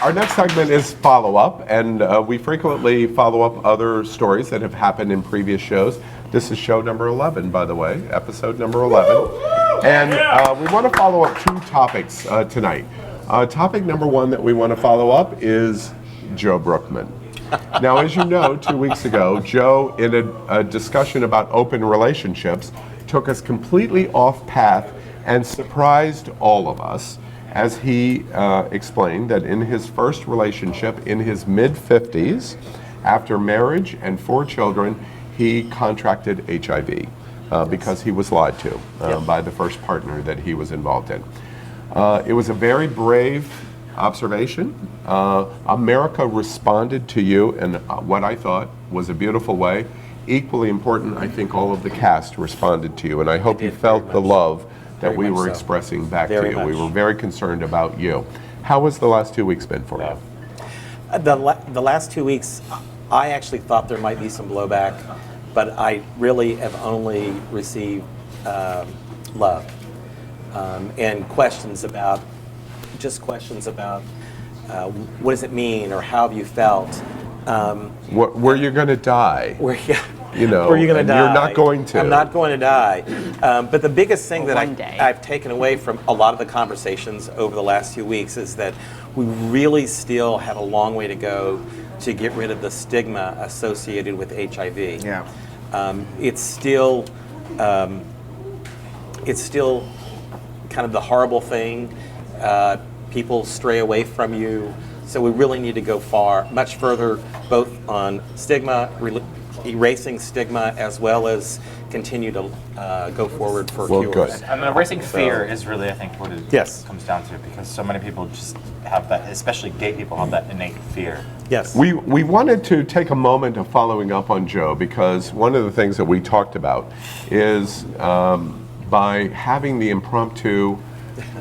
Our next segment is follow-up, and we frequently follow up other stories that have happened in previous shows. This is show number 11, by the way, episode number 11. And we want to follow up 2 topics tonight. Topic number 1 that we want to follow up is Joe Brookman. Now, as you know, 2 weeks ago, Joe, in a discussion about open relationships, took us completely off path and surprised all of us as he explained that in his first relationship in his mid-50s, after marriage and 4 children, he contracted HIV because he was lied to by the first partner that he was involved in. It was a very brave observation. America responded to you in what I thought was a beautiful way. Equally important, I think all of the cast responded to you, and I hope you felt the love that we were expressing back to you. We were very concerned about you. How has the last 2 weeks been for you? The last 2 weeks, I actually thought there might be some blowback, but I really have only received love and questions about what does it mean, or how have you felt? Where you're going to die. Where you going to die? You're not going to. I'm not going to die. But the biggest thing that day. I've taken away from a lot of the conversations over the last 2 weeks is that we really still have a long way to go to get rid of the stigma associated with HIV. Yeah. It's still kind of the horrible thing. People stray away from you. So we really need to go much further, both on stigma, erasing stigma, as well as continue to go forward for cures. Good. And erasing fear is really, I think, what it comes down to, because so many people just have that, especially gay people, have that innate fear. Yes. We wanted to take a moment of following up on Joe, because one of the things that we talked about is by having the impromptu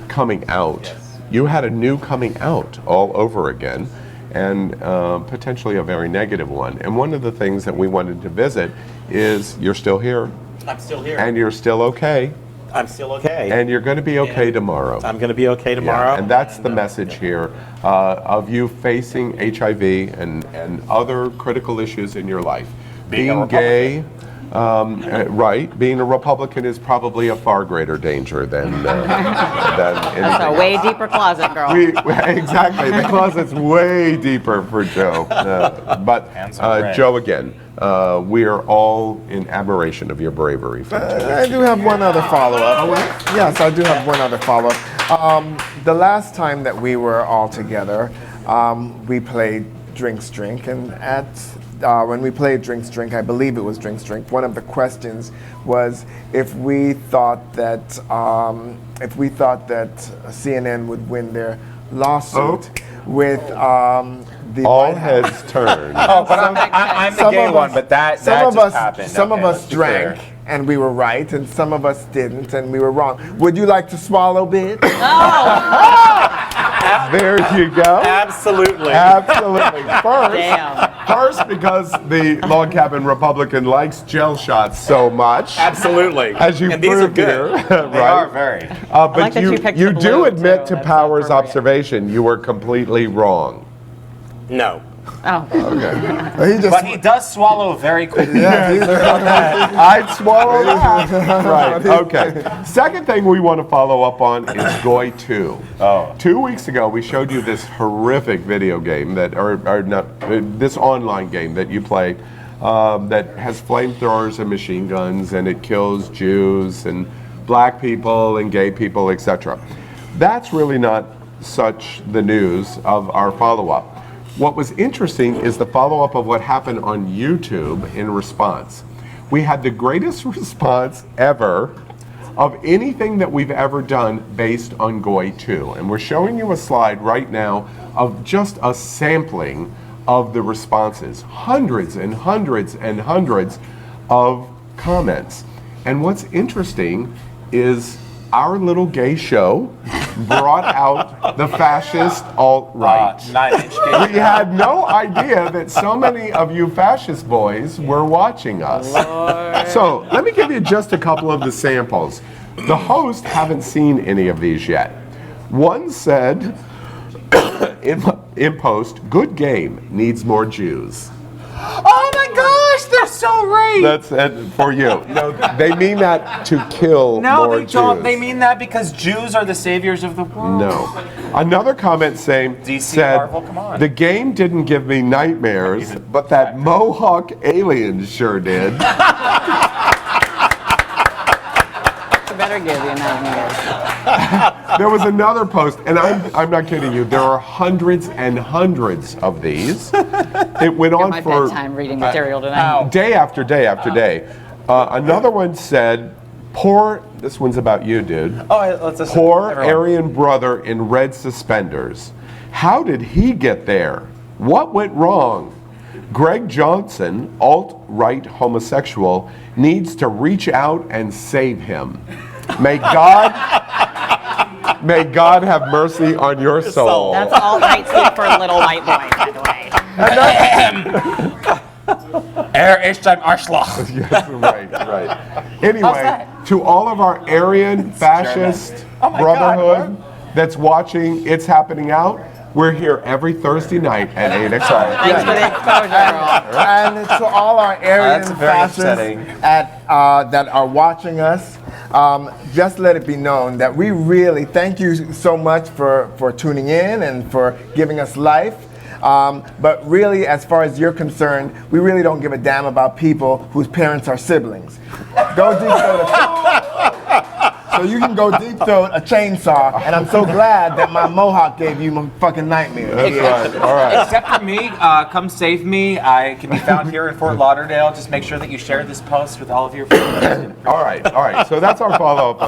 coming out, you had a new coming out all over again, and potentially a very negative one. And one of the things that we wanted to visit is you're still here. I'm still here. And you're still okay. I'm still okay. And you're going to be okay tomorrow. I'm going to be okay tomorrow. Yeah, and that's the message here of you facing HIV and other critical issues in your life. Being gay, right? Being a Republican is probably a far greater danger than anything. That's a way deeper closet, girl. Exactly. The closet's way deeper for Joe. But Joe, again, we are all in admiration of your bravery. I do have one other follow-up. Yes, I do have one other follow-up. The last time that we were all together, we played Drinks Drink, and when we played Drinks Drink, I believe it was Drinks Drink, one of the questions was if we thought that CNN would win their lawsuit with the all heads turned. Oh, but I'm the gay one, but that just happened. Some of us drank, and we were right, and some of us didn't, and we were wrong. Would you like to swallow, bitch? There you go. Absolutely. Absolutely. Damn. First, because the Log Cabin Republican likes gel shots so much. Absolutely. As you and these are proved good. here, right? They are very. But like that you picked you the do blue, admit too. to That's Power's appropriate. observation you were completely wrong. No. Oh. But he does swallow very quickly. I'd swallow that. Right, okay. Second thing we want to follow up on is Goy 2. Oh. 2 weeks ago, we showed you this horrific video game this online game that you play that has flamethrowers and machine guns, and it kills Jews and black people and gay people, etc. That's really not such the news of our follow-up. What was interesting is the follow-up of what happened on YouTube in response. We had the greatest response ever of anything that we've ever done based on Goy 2. And we're showing you a slide right now of just a sampling of the responses. Hundreds and hundreds and hundreds of comments. And what's interesting is our little gay show brought out the fascist alt-right. 9-inch gay. We had no idea that so many of you fascist boys were watching us. So let me give you just a couple of the samples. The hosts haven't seen any of these yet. One said, in post, good game, needs more Jews. Oh my gosh, they're so right. That's it for you. No, they mean that to kill No, more they don't. Jews. They mean that because Jews are the saviors of the world. No. Another comment saying DC said, Marvel, come on. the game didn't give me nightmares, but that Mohawk alien sure did. It better give you nightmares. There was another post, and I'm not kidding you. There are hundreds and hundreds of these. It went on My for bedtime reading material tonight. day after day after day. Another one said, poor, this one's about you, dude. Oh, let's listen. Poor Everyone. Aryan brother in red suspenders. How did he get there? What went wrong? Greg Johnson, alt-right homosexual, needs to reach out and save him. May God have mercy on your soul. That's all right speak for a little white boy, by the way. Ist ein Arschloch. Yes, right. How's Anyway, that? to all of our Aryan fascist Oh my brotherhood that's watching It's Happening Out, we're here every Thursday night at 8 o'clock. Thanks for the exposure, girl. And to all our Aryan That's very fascists upsetting. that are watching us, just let it be known that we really thank you so much for tuning in and for giving us life. But really, as far as you're concerned, we really don't give a damn about people whose parents are siblings. Go deep throat. So you can go deep throat a chainsaw, and I'm so glad that my Mohawk gave you my fucking nightmare. That's right. All right. Except for me, come save me. I can be found here in Fort Lauderdale. Just make sure that you share this post with all of your friends. All right. So that's our follow-up.